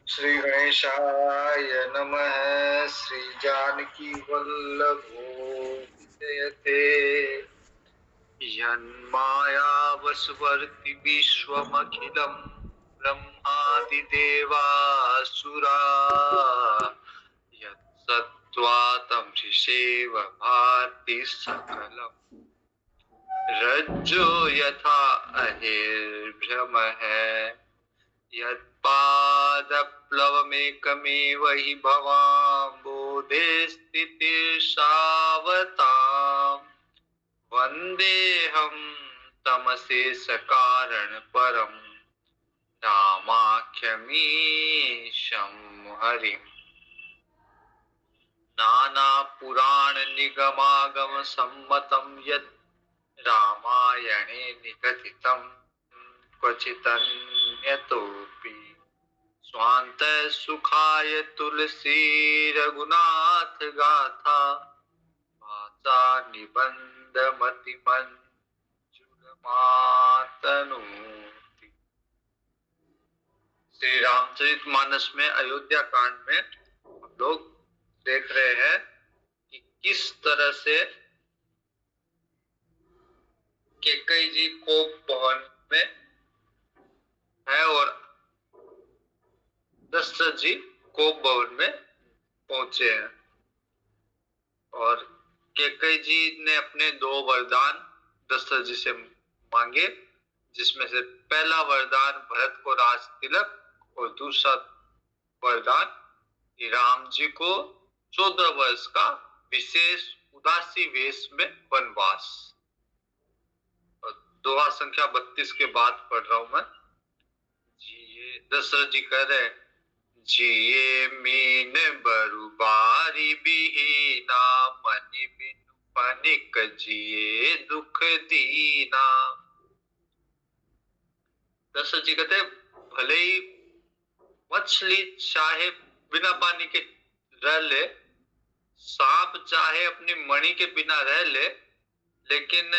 श्री गणेशाय नमः। श्री जानकी वल्लभो विजयते। यन्माया वसवर्ति विश्वमखिलं ब्रह्मादिदेवासुरा यत्सत्त्वातं ऋषेव भाति सकलम् रज्जो यथा अहिर्भ्रमः यत्पादप्लवमेकमेव हि भवाम्बोधे स्थितिर्षावताम् वन्देऽहं तमशेषकारणपरं नामाख्यमीशं हरिम् नानापुराणनिगमागमसम्मतं यत् रामायणे निगदितं क्वचिदन्यतोऽपि स्वान्तः सुखाय तुलसी रघुनाथ गाथा वाचा निबंधमतिमंजुलमातनोति। श्री रामचरितमानस में अयोध्या कांड में हम लोग देख रहे हैं कि किस तरह से कैकेयी जी कोप भवन में है और दशरथ जी कोप भवन में पहुंचे हैं और कैकेयी जी ने अपने 2 वरदान दशरथ जी से मांगे, जिसमें से पहला वरदान भरत को राज तिलक और दूसरा वरदान राम जी को 14 वर्ष का विशेष उदासी वेश में वनवास। दोहा संख्या 32 के बाद पढ़ रहा हूं मैं। जिये दशरथ जी कह रहे जिये मीन बरु बारी बिहीना मनि बिनु पनिक जिये दुख दीना। दशरथ जी कहते भले ही मछली चाहे बिना पानी के रह ले, सांप चाहे अपनी मणि के बिना रह ले, लेकिन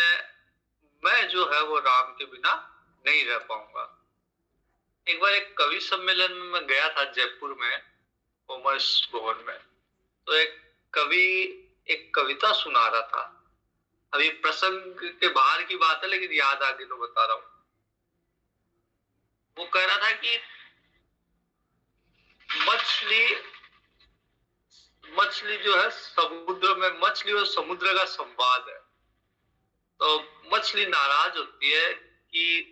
मैं जो है वो राम के बिना नहीं रह पाऊंगा। एक बार एक कवि सम्मेलन में मैं गया था जयपुर में, कॉमर्स भवन में, तो एक कवि एक कविता सुना रहा था। अभी प्रसंग के बाहर की बात है लेकिन याद आ गई तो बता रहा हूं। वो कह रहा था कि मछली जो है समुद्र में, मछली और समुद्र का संवाद है। तो मछली नाराज होती है कि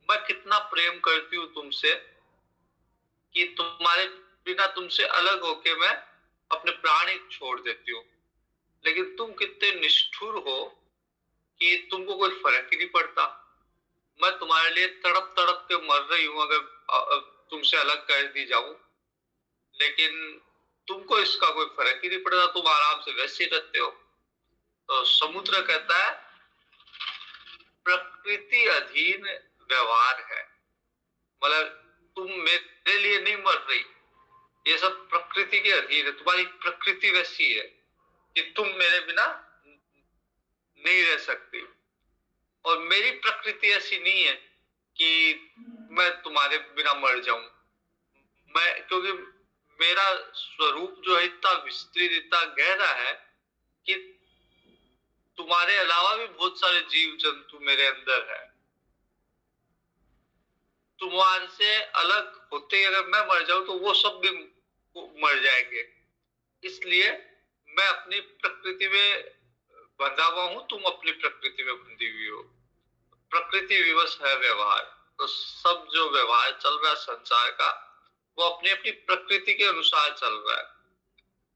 मैं कितना प्रेम करती हूँ तुमसे कि तुम्हारे बिना तुमसे अलग होके मैं अपने प्राण छोड़ देती हूँ, लेकिन तुम कितने निष्ठुर हो कि तुमको कोई फर्क ही नहीं पड़ता। मैं तुम्हारे लिए तड़प तड़प के मर रही हूँ अगर तुमसे अलग कर दी जाऊं, लेकिन तुमको इसका कोई फर्क ही नहीं पड़ता, तुम आराम से वैसे ही रहते हो। तो समुद्र कहता है प्रकृति अधीन व्यवहार है, मतलब तुम मेरे लिए नहीं मर रही, ये सब प्रकृति के अधीन है। तुम्हारी प्रकृति वैसी है कि तुम मेरे बिना नहीं रह सकती, और मेरी प्रकृति ऐसी नहीं है कि मैं तुम्हारे बिना मर जाऊं। क्योंकि मेरा स्वरूप जो है इतना विस्तृत, इतना गहरा है कि तुम्हारे अलावा भी बहुत सारे जीव जंतु मेरे अंदर है। तुम्हारे से अलग होते अगर मैं मर जाऊं तो वो सब भी मर जाएंगे। इसलिए मैं अपनी प्रकृति में बंधा हुआ हूं, तुम अपनी प्रकृति में बंधी हुई हो। प्रकृति विवश है व्यवहार। तो सब जो व्यवहार चल रहा है संसार का, वो अपनी अपनी प्रकृति के अनुसार चल रहा है।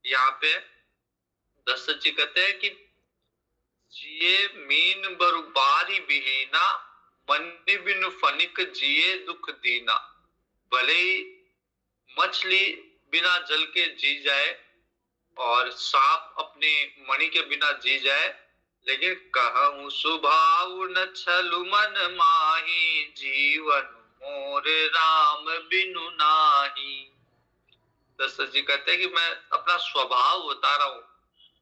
यहाँ पे दशरथ जी कहते हैं कि जिये मीन बरु बारी बिहीना मनि बिनु फनिक जिये दुख दीना। भले ही मछली बिना जल के जी जाए और सांप अपनी मणि के बिना जी जाए, लेकिन कहूं स्वभाव न छलु मन माही जीवन मोर राम बिनु नाही। दशरथ जी कहते हैं कि मैं अपना स्वभाव बता रहा हूं,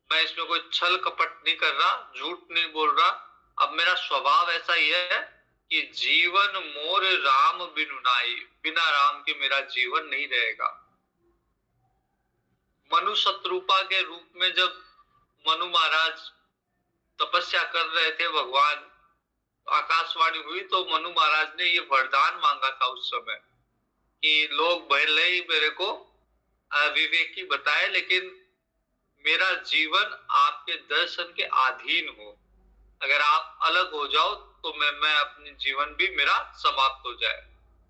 मैं इसमें कोई छल कपट नहीं कर रहा, झूठ नहीं बोल रहा। अब मेरा स्वभाव ऐसा ही है कि जीवन मोर राम बिनु नाई, बिना राम के मेरा जीवन नहीं रहेगा। मनु शत्रुपा के रूप में जब मनु महाराज तपस्या कर रहे थे, भगवान आकाशवाणी हुई तो मनु महाराज ने ये वरदान मांगा था उस समय कि लोग भले ही मेरे को अविवेकी बताए, लेकिन मेरा जीवन आपके दर्शन के अधीन हो। अगर आप अलग हो जाओ तो मैं अपनी जीवन भी मेरा समाप्त हो जाए।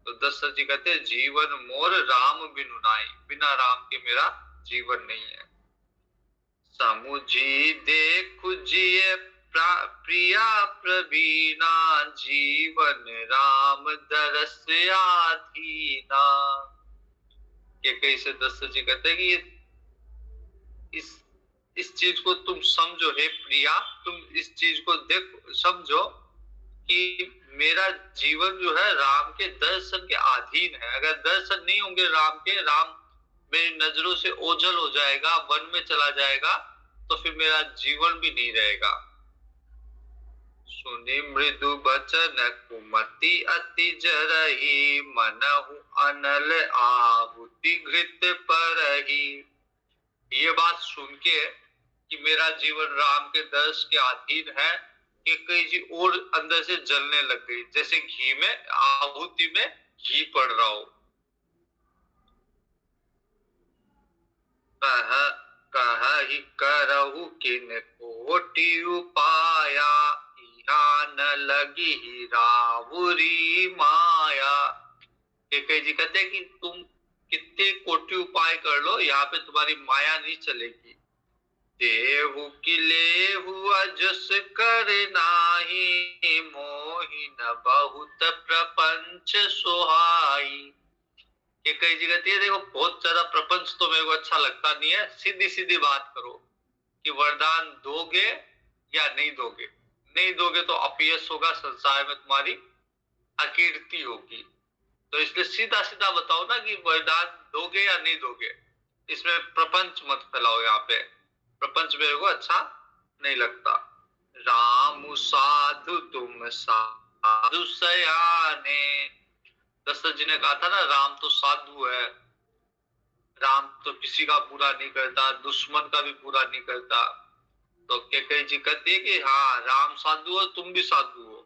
तो दशरथ जी कहते हैं जीवन मोर राम बिनु नाई, बिना राम के मेरा जीवन नहीं है। समुझी देखु जिय प्रिया प्रवीणा, जीवन राम दरस आधीना। ये कैसे दशरथ जी कहते हैं कि इस चीज को तुम समझो हे प्रिया, तुम इस चीज को देखो समझो कि मेरा जीवन जो है राम के दर्शन के अधीन है। अगर दर्शन नहीं होंगे राम के, राम मेरी नजरों से ओझल हो जाएगा, वन में चला जाएगा, तो फिर मेरा जीवन भी नहीं रहेगा। सुनि मृदु बचन कुमति अति जरही, मनहु अनल आहुति घृत परही। ये बात सुन के कि मेरा जीवन राम के दर्श के अधीन है, कि कई जी और अंदर से जलने लग गई, जैसे घी में, आहुति में घी पड़ रहा हो। कहि करहु किन कोटि उपाया, इहा न लगी रावुरी माया। कई जी कहते हैं कि तुम कितने कोटि उपाय कर लो, यहाँ पे तुम्हारी माया नहीं चलेगी। देहु की लेहु अजस कर नाही, मोहि न बहुत प्रपंच सुहाई। ये कई जगह कहती है देखो बहुत ज्यादा प्रपंच तो मेरे को अच्छा लगता नहीं है, सीधी सीधी बात करो कि वरदान दोगे या नहीं दोगे। नहीं दोगे तो अपयश होगा, संसार में तुम्हारी अकीर्ति होगी। तो इसलिए सीधा सीधा बताओ ना कि वरदान दोगे या नहीं दोगे, इसमें प्रपंच मत फैलाओ। यहाँ पे प्रपंच मेरे को अच्छा नहीं लगता। राम साधु तुम साधु सयाने। दशरथ जी ने कहा था ना राम तो साधु है, राम तो किसी का बुरा नहीं करता, दुश्मन का भी बुरा नहीं करता। तो कैकेयी जी कहती है कि हाँ राम साधु हो, तुम भी साधु हो।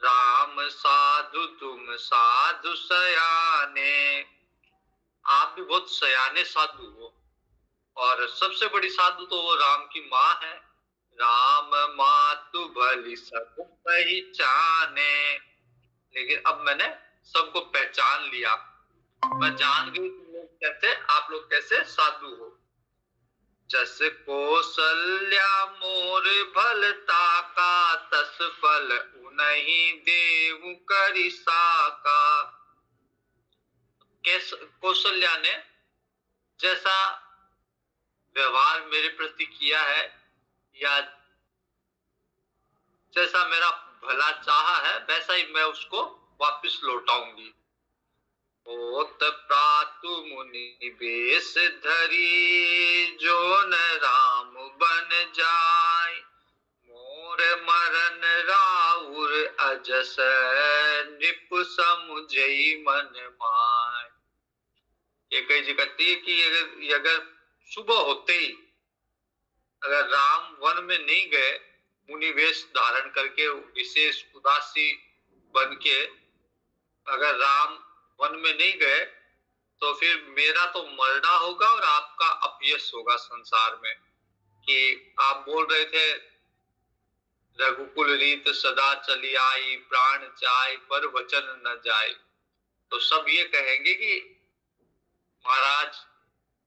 राम साधु तुम साधु सयाने, आप भी बहुत सयाने साधु हो। और सबसे बड़ी साधु तो वो राम की माँ है। राम मातु भली सब पहचाने। लेकिन अब मैंने सबको पहचान लिया, मैं जान गई तुम लोग कैसे, आप लोग कैसे साधु हो। जस कौशल्या मोर भलता का, तस फल उनहि देव करि साका। कौशल्या ने जैसा व्यवहार मेरे प्रति किया है, या जैसा मेरा भला चाहा है, वैसा ही मैं उसको वापस लौटाऊंगी। होत प्रातु मुनि बेश धरी, जो न राम बन जाय, मोर मरन राउर अजस, नृप समुझई मन माय। ये कई जी कहती है कि अगर सुबह होते ही अगर राम वन में नहीं गए, मुनि वेश धारण करके विशेष उदासी बन के अगर राम वन में नहीं गए, तो फिर मेरा तो मरना होगा और आपका अपयश होगा संसार में। कि आप बोल रहे थे रघुकुल रीत सदा चली आई, प्राण जाए पर वचन न जाए। तो सब ये कहेंगे कि महाराज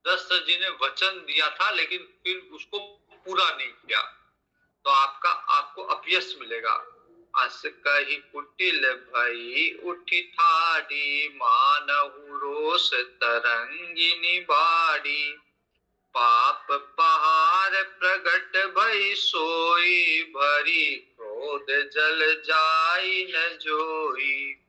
दशरथ जी ने वचन दिया था लेकिन फिर उसको पूरा नहीं किया, तो आपको अपयश मिलेगा। अस कही कुटिल भई उठी ठाड़ी, मानहु रोष तरंगिनी बाड़ी। पाप पहाड़ प्रगट भई सोई, भरी क्रोध जल जाई न जोई।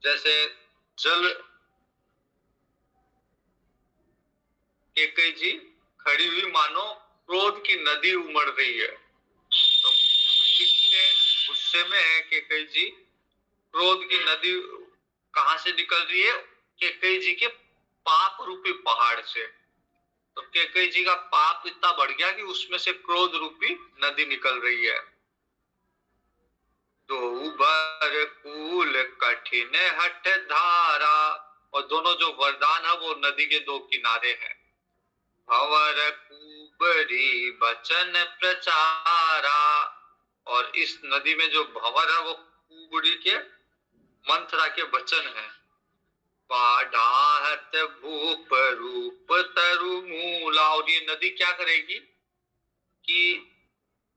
जैसे जल कैकेयी जी खड़ी हुई मानो क्रोध की नदी उमड़ रही है। तो कितने गुस्से में है कैकेयी जी। क्रोध की नदी कहां से निकल रही है? कैकेयी जी के पाप रूपी पहाड़ से। तो कैकेयी जी का पाप इतना बढ़ गया कि उसमें से क्रोध रूपी नदी निकल रही है। दो बर कूल कठिन हठ धारा, और दोनों जो वरदान है वो नदी के दो किनारे हैं। भंवर कुबरी बचन प्रचारा, और इस नदी में जो भंवर है वो कुबड़ी के मंथरा के वचन है। बाढ़ाहत भूप रूप तरु मूला, और ये नदी क्या करेगी कि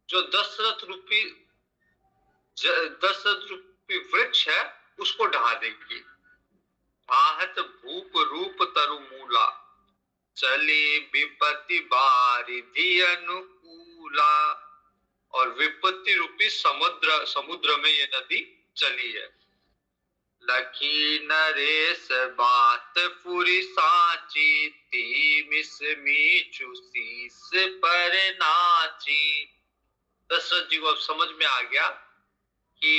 जो दशरथ रूपी वृक्ष है उसको ढा देगी। आहत भूप रूप तरु मूला, चली विपत्ति बारिधि अनुकूला, और विपत्ति रूपी समुद्र में ये नदी चली है। लखी नरेश बात पूरी साची, मिस मीचू शीस पर नाची। दशरथ जी को अब समझ में आ गया कि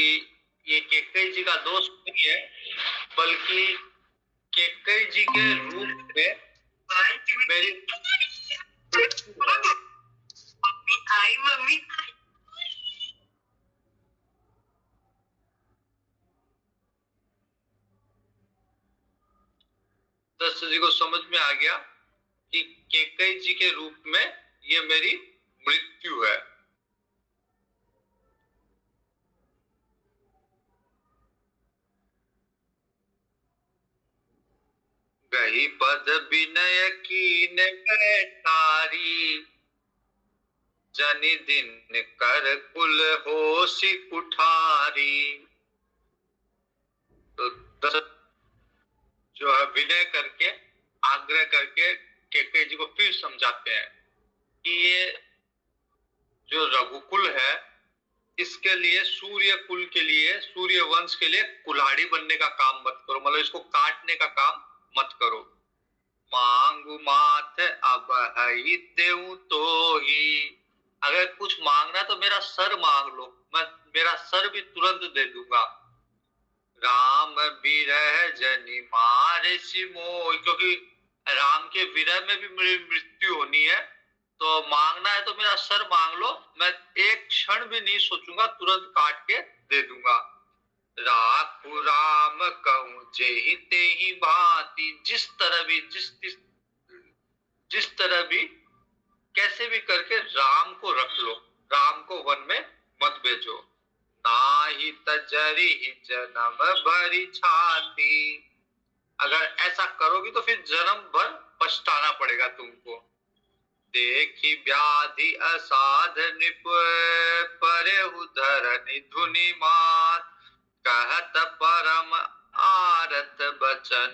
ये कैकेयी जी का दोष नहीं है, बल्कि कैकेयी जी के रूप में मेरी मम्मी दशरथ जी को समझ में आ गया कि कैकेयी जी के रूप में ये मेरी मृत्यु है। गही पद विनय कीन बैठारी, जनि दिन कर कुल होशी कुठारी। तो दशरथ जो है विनय करके आग्रह करके कैकेयी जी को फिर समझाते हैं कि ये जो रघुकुल है इसके लिए, सूर्य कुल के लिए, सूर्य वंश के लिए कुल्हाड़ी बनने का काम मत करो, मतलब इसको काटने का काम मत करो। मांगू माथ अब हई देऊं तो ही, अगर कुछ मांगना तो मेरा सर मांग लो, मैं मेरा सर भी तुरंत दे दूंगा। राम विरह जनि मार सिमोह, क्योंकि राम के विरह में भी मेरी मृत्यु होनी है, तो मांगना है तो मेरा सर मांग लो, मैं एक क्षण भी नहीं सोचूंगा, तुरंत काट के दे दूंगा। राखु राम कहूं जेहि तेहि भांति, जिस तरह भी जिस तरह भी कैसे भी करके राम को रख लो, राम को वन में मत भेजो। नाहि तजरि जन्म भरी छाती, अगर ऐसा करोगी तो फिर जन्म भर पछताना पड़ेगा तुमको। देखी व्याधि असाध निप परेहु धरनि धुनि मात, कहत परम आरत बचन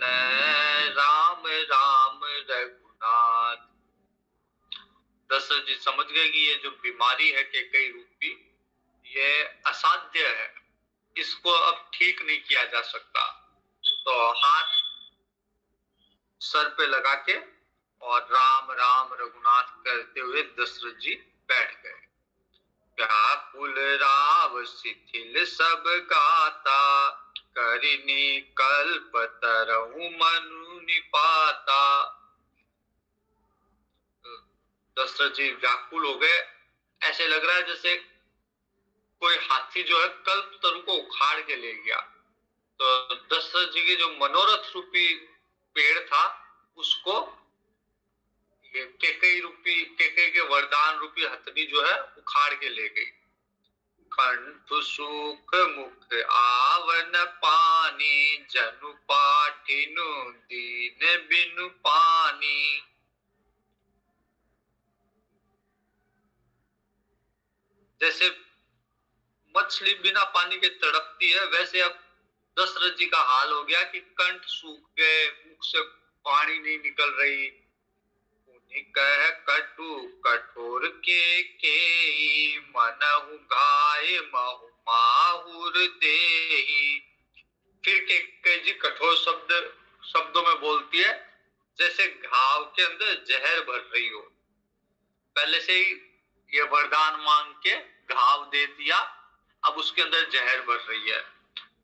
राम राम रघुनाथ। दशरथ जी समझ गए कि ये जो बीमारी है कैकेयी रूपी, ये असाध्य है, इसको अब ठीक नहीं किया जा सकता। तो हाथ सर पे लगा के और राम राम रघुनाथ करते हुए दशरथ जी बैठ गए। व्याकुल राव शिथिल सब गाता, करिनी कल्प तरहु मनु निपाता। दशरथ जी व्याकुल हो गए, ऐसे लग रहा है जैसे कोई हाथी जो है कल्प तरु को उखाड़ के ले गया। तो दशरथ जी के जो मनोरथ रूपी पेड़ था उसको कैकेयी के वरदान रूपी हथनी जो है उखाड़ के ले गई। कंठ सुख मुख आवन पानी, जनु पाठिनु दीन बिनु पानी। जैसे मछली बिना पानी के तड़पती है, वैसे अब दशरथ जी का हाल हो गया कि कंठ सूख गए, मुख से पानी नहीं निकल रही। कह कटु कठोर के मनहु घाय महु माहुर देही। फिर कैकेयी जी कठोर शब्दों में बोलती है जैसे घाव के अंदर जहर भर रही हो, पहले से ही ये वरदान मांग के घाव दे दिया, अब उसके अंदर जहर भर रही है।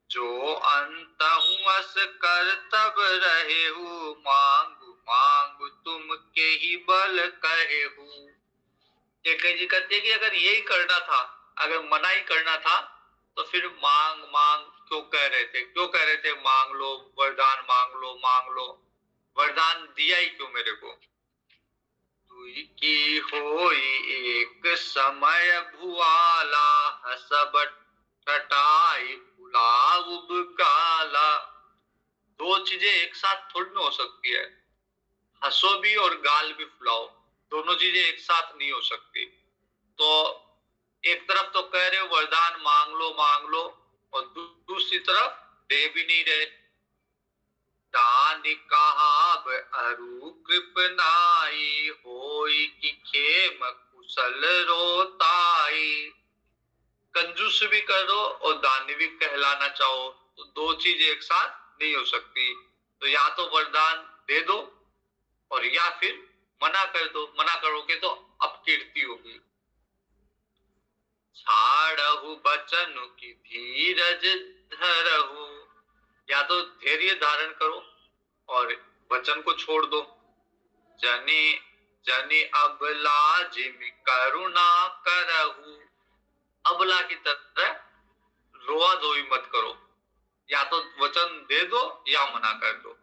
जो अंत हुअस कर तब रहे हूँ, मांगू मांगू तुम के ही बल कहे हूँ। केकई जी कहते हैं कि अगर यही करना था, अगर मना ही करना था, तो फिर मांग मांग क्यों कह रहे थे, क्यों कह रहे थे मांग लो, वरदान मांग लो, मांग लो, वरदान दिया ही क्यों मेरे को। तुई की होई एक समय भुआला, हसबट टटाई फुलाउब गाला। दो चीजें एक साथ थोड़ी ना हो सकती है, हंसो भी और गाल भी फुलाओ, दोनों चीजें एक साथ नहीं हो सकती। तो एक तरफ तो कह रहे हो वरदान मांग लो, और दूसरी तरफ दे भी नहीं रहे। दान कहाब अरु कृपनाई, होई की खेम कुशल रोताई। कंजूस भी करो और दानी भी कहलाना चाहो, तो दो चीज एक साथ नहीं हो सकती। तो या तो वरदान दे दो, और या फिर मना कर दो। मना करोगे तो अपकीर्ति होगी। छाड़हु बचन की धीरज धरहु, या तो धैर्य धारण करो और वचन को छोड़ दो। जनी जनी अबला जिमि करुणा करहु, अबला की तरह रोआ धोई मत करो, या तो वचन दे दो या मना कर दो।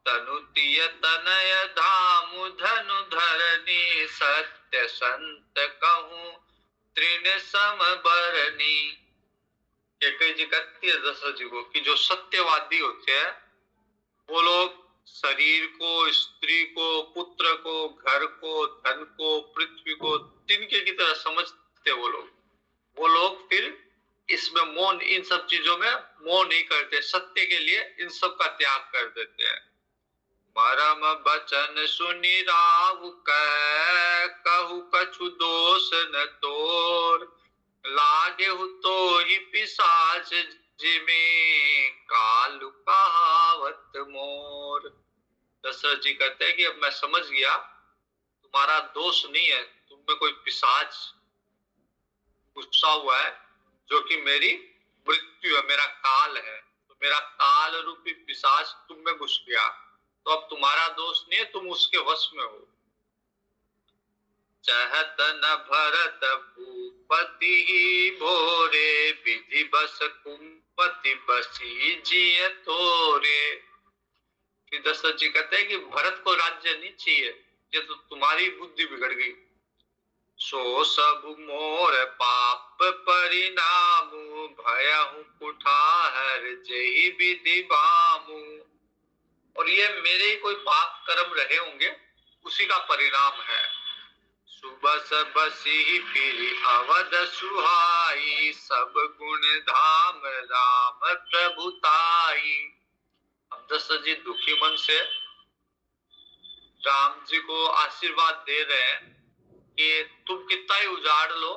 तनु तिय तनय धामु धनु धरनी, सत्य संत कहूँ तृण सम बरनी। केकई जी कहती है दशरथ जी को कि जो सत्यवादी होते हैं वो लोग शरीर को, स्त्री को, पुत्र को, घर को, धन को, पृथ्वी को तिनके की तरह समझते वो लोग फिर इसमें मोह, इन सब चीजों में मोह नहीं करते, सत्य के लिए इन सब का त्याग कर देते हैं। मरम बचन सुनि राव कह, कहु कछु दोष न तोर, लागे हो तो ही पिशाच जिमे, कालु कहावत मोर। दशरथ जी कहते हैं कि अब मैं समझ गया तुम्हारा दोष नहीं है, तुम में कोई पिशाच गुस्सा हुआ है, जो कि मेरी मृत्यु है, मेरा काल है। तो मेरा काल रूपी पिशाच तुम में घुस गया, तो अब तुम्हारा दोष नहीं है, तुम उसके वश में हो। चहत न भरत भूपति ही भोरे, विधि बस कुंपति बसी जिय तोरे। फिर दशरथ जी कहते हैं कि भरत को राज्य नहीं चाहिए, ये तो तुम्हारी बुद्धि बिगड़ गई। सो सब मोर पाप परिणामु, भयहु कुठार जही विधि बामु। और ये मेरे ही कोई पाप कर्म रहे होंगे, उसी का परिणाम है। सुबस बसी फिर अवध सुहाई, सब गुण धाम राम प्रभुताई। अब दशरथ जी दुखी मन से राम जी को आशीर्वाद दे रहे हैं कि तुम कितना ही उजाड़ लो,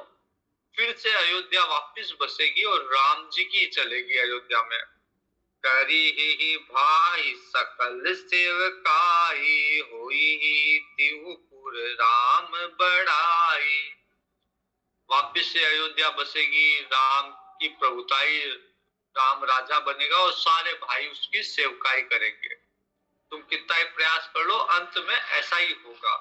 फिर से अयोध्या वापस बसेगी और राम जी की चलेगी अयोध्या में। करी ही भाई सकल सेवकाई, होई ही तिहुपुर राम बड़ाई। वापस से अयोध्या बसेगी, राम की प्रभुताई, राम राजा बनेगा और सारे भाई उसकी सेवकाई करेंगे। तुम कितना ही प्रयास कर लो, अंत में ऐसा ही होगा।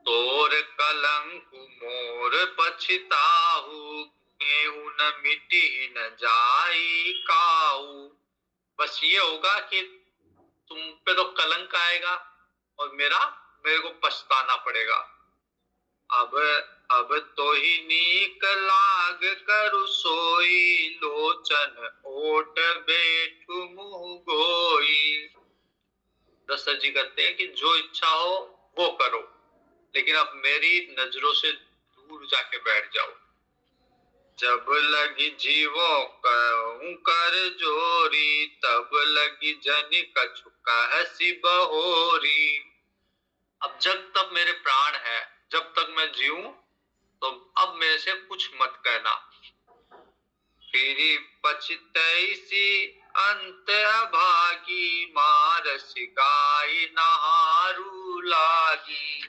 तोर कलंक मोर पछताहू, गेहूं न मिट्टी न जाई काऊ। बस ये होगा कि तुम पे तो कलंक आएगा और मेरे को पछताना पड़ेगा। अब तो ही नीक लाग करु सोई, लोचन ओट बैठु मुँह गोई। दशरथ जी कहते हैं कि जो इच्छा हो वो करो, लेकिन अब मेरी नजरों से दूर जाके बैठ जाओ। जब लगी जीवों कहूं कर जोरी, तब लगी जनि कछु कहसी बहोरी। अब जब तक मेरे प्राण है, जब तक मैं जीऊं, तो अब मेरे से कुछ मत कहना। फिर पछतैसी अंत अभागी मारस गाय नहारू लागी।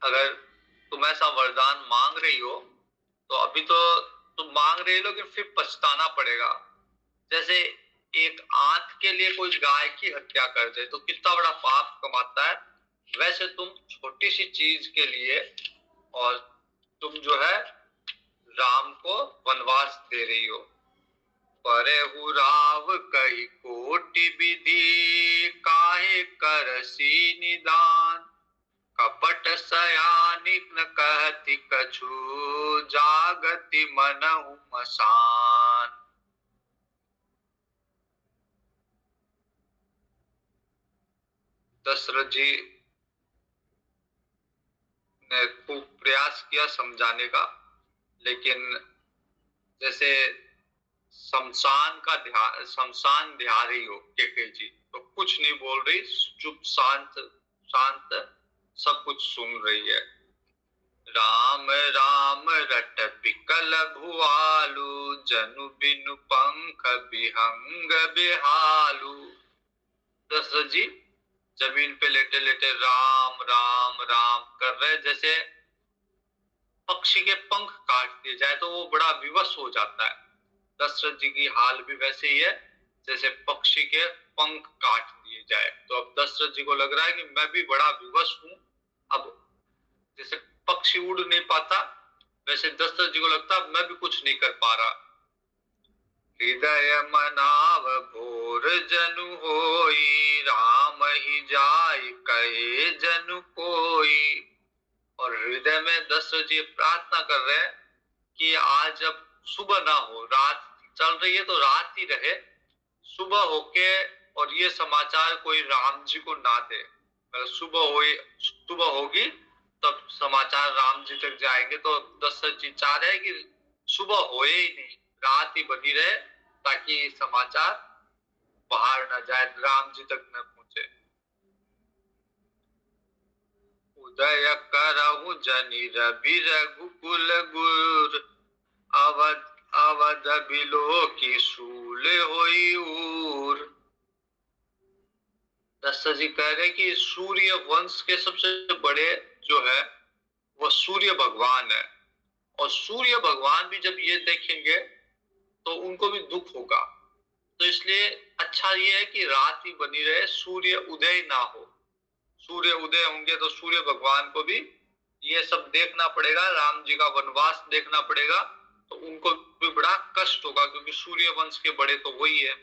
अगर तुम ऐसा वरदान मांग रही हो तो अभी तो तुम मांग रही हो, लेकिन फिर पछताना पड़ेगा। जैसे एक आंत के लिए कोई गाय की हत्या कर दे तो कितना बड़ा पाप कमाता है, वैसे तुम छोटी सी चीज के लिए और तुम जो है राम को वनवास दे रही हो। परहु राव कही कोटि विधि, काहे करसी निदान। कपट सयानिक न कहती कछु, जागति मनहु मसान। दशरथ जी ने खूब प्रयास किया समझाने का, लेकिन जैसे शमशान ध्या रही हो केके जी, तो कुछ नहीं बोल रही, चुप शांत शांत सब कुछ सुन रही है। राम राम रट बिकल भुआलु, जनु बिनु पंख बिहंग बिहालु। दशरथ जी जमीन पे लेटे लेटे राम राम राम कर रहे, जैसे पक्षी के पंख काट दिए जाए तो वो बड़ा विवश हो जाता है। दशरथ जी की हाल भी वैसे ही है, जैसे पक्षी के पंख काट दिए जाए। तो अब दशरथ जी को लग रहा है कि मैं भी बड़ा विवश हूं। अब जैसे पक्षी उड़ नहीं पाता, वैसे दशरथ जी को लगता मैं भी कुछ नहीं कर पा रहा। हृदय मनाव भोर जनु होई, राम ही जाय कहे जनु कोई। और हृदय में दशरथ जी प्रार्थना कर रहे हैं कि आज अब सुबह ना हो, रात चल रही है तो रात ही रहे, सुबह होके और ये समाचार कोई राम जी को ना दे। सुबह होगी तब समाचार राम जी तक जाएंगे। तो दशरथ जी चाह रहे हैं कि सुबह होए ही नहीं, रात ही बनी रहे, ताकि समाचार बाहर न जाए, राम जी तक न पहुंचे। उदय करहु जनि रवि रघुकुल गुर, अवध अवध बिलो की सूल होई उर। दशरथ जी कह रहे कि सूर्य वंश के सबसे बड़े जो है वह सूर्य भगवान है, और सूर्य भगवान भी जब ये देखेंगे तो उनको भी दुख होगा। तो इसलिए अच्छा ये है कि रात ही बनी रहे, सूर्य उदय ना हो। सूर्य उदय होंगे तो सूर्य भगवान को भी ये सब देखना पड़ेगा, राम जी का वनवास देखना पड़ेगा, तो उनको भी बड़ा कष्ट होगा, क्योंकि सूर्य वंश के बड़े तो वही है।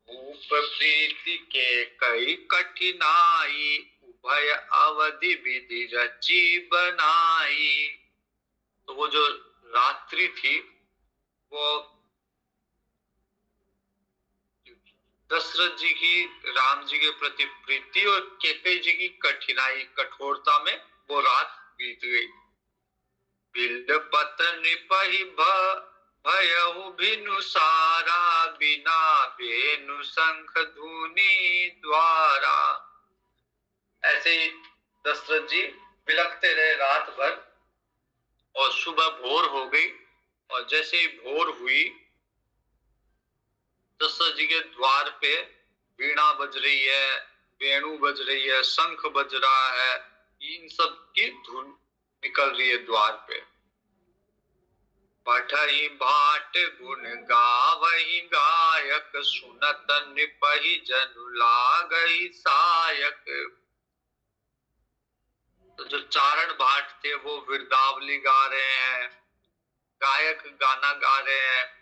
भूप प्रीति के कई कठिनाई, उभय अवधि विधि रची बनाई। तो वो जो रात्रि थी वो दशरथ जी की राम जी के प्रति प्रीति और कैकेयी जी की कठिनाई कठोरता में वो रात बीत गई। बिल्वपत नृपहि भयहु भिनु सारा, बिना बेनु शंख धुनि द्वारा। ऐसे ही दशरथ जी बिलखते रहे रात भर, और सुबह भोर हो गई, और जैसे ही भोर हुई दशरथ जी के द्वार पे वीणा बज रही है, वेणु बज रही है, शंख बज रहा है, इन सब की धुन निकल रही है द्वार पे। पठहि भाट गुण गावहि गायक, सुनत नृपहि जनु लागहि सायक। तो जो चारण भाट थे वो विरदावली गा रहे हैं, गायक गाना गा रहे हैं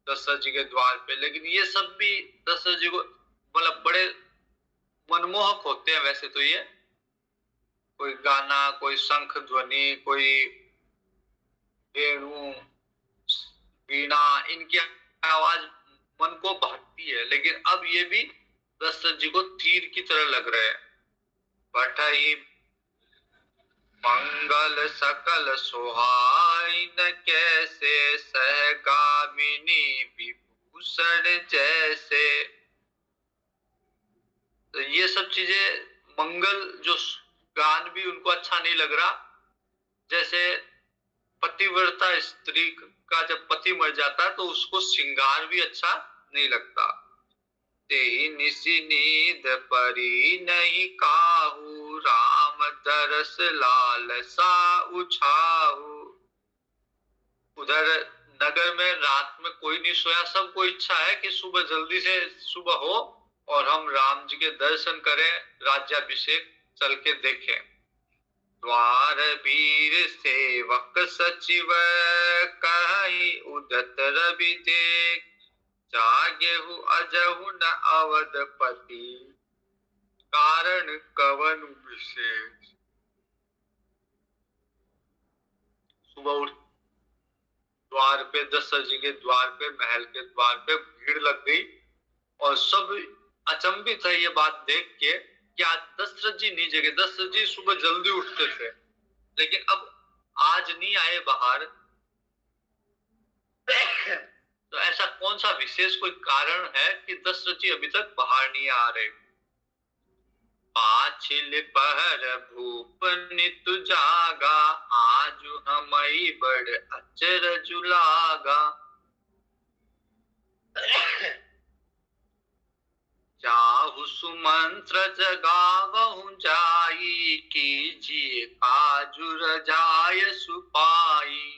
दशरथ जी के द्वार पे। लेकिन ये सब भी दशरथ जी को मतलब बड़े मनमोहक होते हैं वैसे तो। ये कोई गाना, कोई शंख ध्वनि, कोई वेणु, वीणा, इनकी आवाज मन को भाती है। लेकिन अब ये भी दशरथ जी को तीर की तरह लग रहे हैं। पठहि मंगल सकल सुहाइन, कैसे सहगामिनी विभूषण जैसे। तो ये सब चीजें मंगल जो गान भी उनको अच्छा नहीं लग रहा। जैसे पतिव्रता स्त्री का जब पति मर जाता है तो उसको श्रृंगार भी अच्छा नहीं लगता। तेहि निसि नींद परी नहीं काहू, राम दरस लालसा उछाहू। उधर नगर में रात में कोई नहीं सोया, सबको इच्छा है कि सुबह जल्दी से सुबह हो और हम राम जी के दर्शन करें, राज्याभिषेक चल के देखें। द्वार वीर सेवक सचिव कहि उदत रवि देख, जागेहु अजहु न अवधपति, कारण कवन विशेष। सुबह उठ द्वार पे, दशरथ जी के द्वार पे, महल के द्वार पे भीड़ लग गई और सब अचंभित है ये बात देख के कि आज दशरथ जी नहीं जगे। दशरथ जी सुबह जल्दी उठते थे लेकिन अब आज नहीं आए बाहर। तो ऐसा कौन सा विशेष कोई कारण है कि दशरथ जी अभी तक बाहर नहीं आ रहे। पाछिल पहर भूप नितु जागा, आजु हमई बड़ अचरज लागा। जाहु सुमंत्र जगावहु जाई, कीजिए काजु रजाय सुपाई।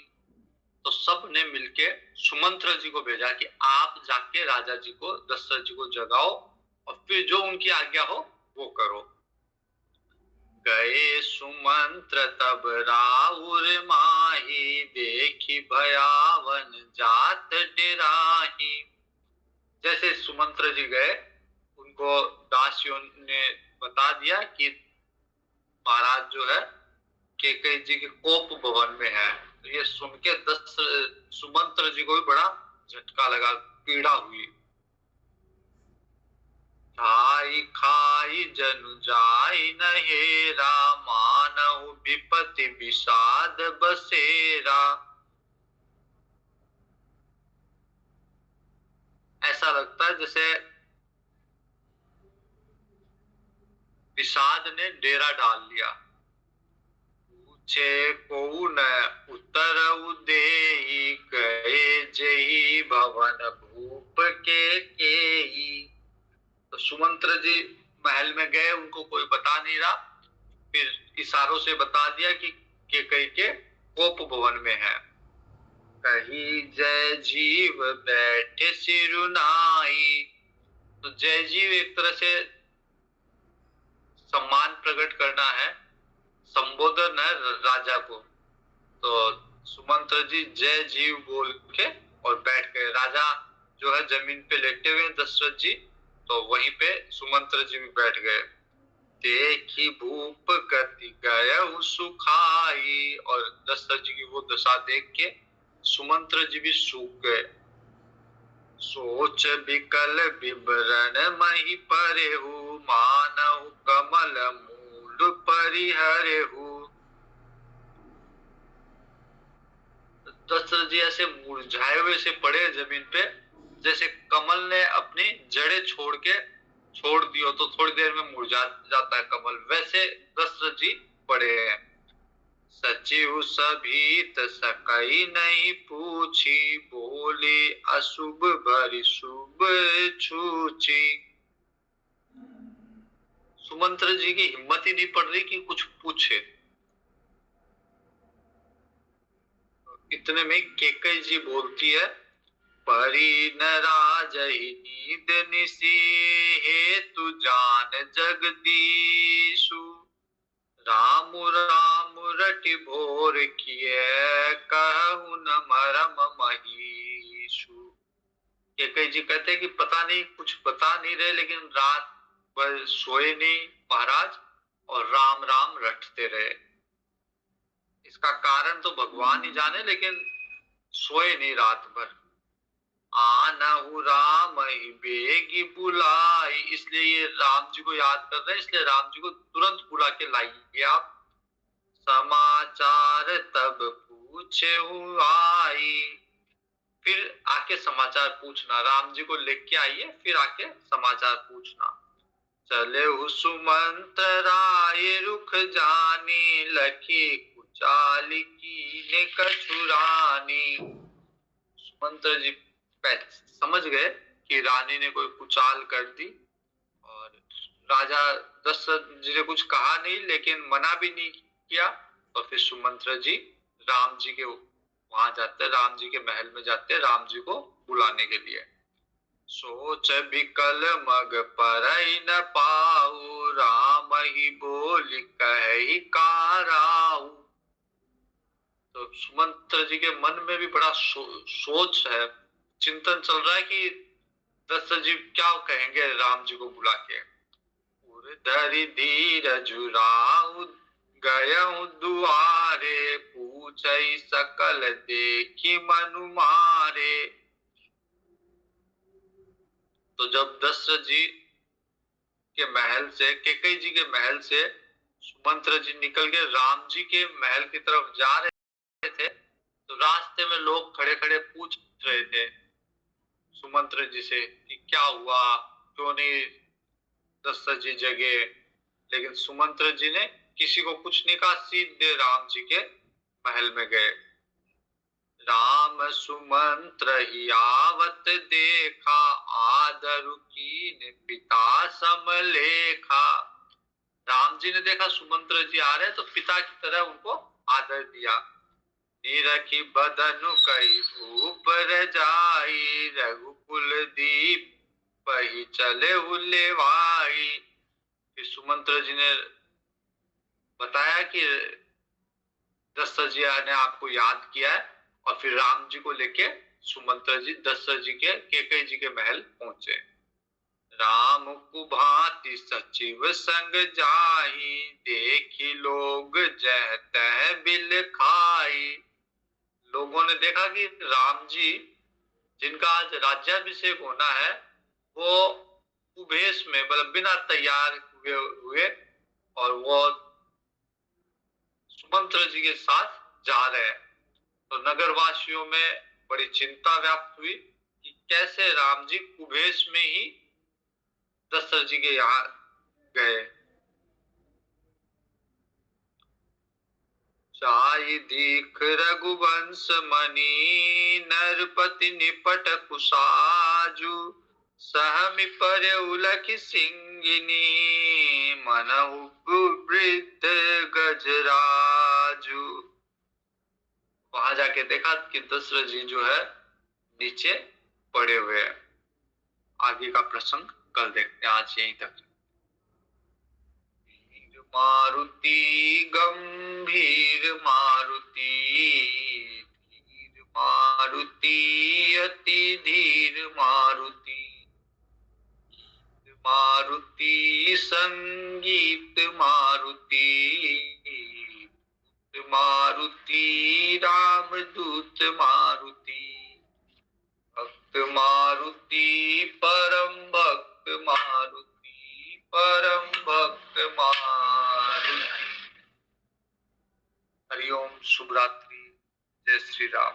तो सब ने मिलके सुमंत्र जी को भेजा कि आप जाके राजा जी को, दशरथ जी को जगाओ और फिर जो उनकी आज्ञा हो वो करो। गए सुमंत्र तब राउर माही, देखी भयावन जात डेराही। जैसे सुमंत्र जी गए, उनको दासियों ने बता दिया कि महाराज जो है कैकेयी जी के कोप भवन में है। तो ये सुन के सुमंत्र जी को भी बड़ा झटका लगा, पीड़ा हुई। खाई खाई जनु जाई नहेरा, मानहु विपति विषाद बसेरा। ऐसा लगता है जैसे विषाद ने डेरा डाल लिया। पूछे को न उत्तर उदेई, गए जही भवन भूप के केई। तो सुमंत्र जी महल में गए, उनको कोई बता नहीं रहा, फिर इशारों से बता दिया कि कैकेयी के कोप भवन में है। कही जय जीव बैठे सिरुनाई। तो जय जीव एक तरह से सम्मान प्रकट करना है, संबोधन है राजा को। तो सुमंत्र जी जय जीव बोल के और बैठ गए। राजा जो है जमीन पे लेटे हुए, दशरथ जी तो वहीं पे सुमंत्र जी भी बैठ गए। देखी भूप गति गए सुखाई। और दशरथ जी की वो दशा देख के सुमंत्र जी भी सूख गए। सोच विकल विवरण मही परेहु, मानहु कमल मूल परिहरेहु। दशरथ जी ऐसे मुरझाए हुए से पड़े जमीन पे, जैसे कमल ने अपनी जड़ें छोड़ दी हो तो थोड़ी देर में मुरझा जाता है कमल, वैसे दशरथ जी पड़े हैं। सचिव सभीत सकई नहीं पूछी, बोले अशुभ भरी शुभ छूची। सुमंत्र जी की हिम्मत ही नहीं पड़ रही कि कुछ पूछे। इतने में कैकेयी जी बोलती है, परी न राजहि नींद निसी, हेतु जान जगदीशु। राम राम रटि भोर किए, कहु न मरम महीशु। कैकेयी जी कहते हैं कि पता नहीं, कुछ बता नहीं रहे, लेकिन रात भर सोए नहीं महाराज और राम राम रटते रहे। इसका कारण तो भगवान ही जाने, लेकिन सोए नहीं रात भर। आनहु राम ही बेगी बुलाई। इसलिए ये राम जी को याद कर रहे हैं, इसलिए राम जी को तुरंत बुला के लाइए आप। समाचार तब पूछे आई। फिर आके समाचार पूछना, राम जी को लेके आइए, फिर आके समाचार पूछना। चले सुमंत राय रुख जानी, लखी कुचाल की ने कछुरानी। सुमंत्र जी समझ गए कि रानी ने कोई कुचाल कर दी, और राजा दशरथ जी ने कुछ कहा नहीं लेकिन मना भी नहीं किया। और फिर सुमंत्र जी राम जी के वहां जाते, राम जी के महल में जाते राम जी को बुलाने के लिए। सोच बिकल मग परई न पाऊ, राम ही बोली कहि काराऊ। तो सुमंत्र जी के मन में भी बड़ा सोच है, चिंतन चल रहा है कि दशरथ जी क्या कहेंगे राम जी को बुला के। धरि धीर जुराऊ गयऊ दुआरे, पूछई सकल देखी मनु मारे। तो जब दशरथ जी के महल से, कैकेयी जी के महल से सुमंत्र जी निकल के राम जी के महल की तरफ जा रहे थे, तो रास्ते में लोग खड़े खड़े पूछ रहे थे सुमंत्र जी से कि क्या हुआ, क्यों नहीं दशरथ जी जगे। लेकिन सुमंत्र जी ने किसी को कुछ नहीं कहा, सीधे राम जी के महल में गए। राम सुमंत्र ही आवत देखा, आदरु कीन पिता समलेखा। राम जी ने देखा सुमंत्र जी आ रहे हैं तो पिता की तरह उनको आदर दिया। निरखी बदनु कई भूप रजाई, रघुकुल दीप पही चले उलेवाई। फिर सुमंत्र जी ने बताया कि दशरथ जी ने आपको याद किया है, और फिर राम जी को लेके सुमंत्र जी दशरथ जी के कैकेयी जी के महल पहुंचे। राम कुभांति सचिव संग जाहि, देखी लोग जह तह बिल खाई। लोगों ने देखा कि राम जी जिनका आज राज्याभिषेक होना है वो कुभेश में, मतलब बिना तैयार हुए और वो सुमंत्र जी के साथ जा रहे हैं। तो नगरवासियों में बड़ी चिंता व्याप्त हुई कि कैसे राम जी कुभेश में ही दशरथ जी के यहाँ गए। चाहि दीख रघुवंश मणि, नरपति निपट कुसाजु, सहमि पर उलख सिंगिनी, मनहु वृद्ध गजराजु। वहां जाके देखा कि दशरथ जी जो है नीचे पड़े हुए हैं। आगे का प्रसंग कल देखते हैं, आज यहीं तक। मारुति गंभीर मारुति, धीर मारुति अति धीर मारुति, मारुति संगीत मारुति, मारुति रामदूत मारुति, भक्त मारुति परम भक्त मारुति, परम भक्त मारुति। हरिओम, शुभ रात्रि, जय श्री राम।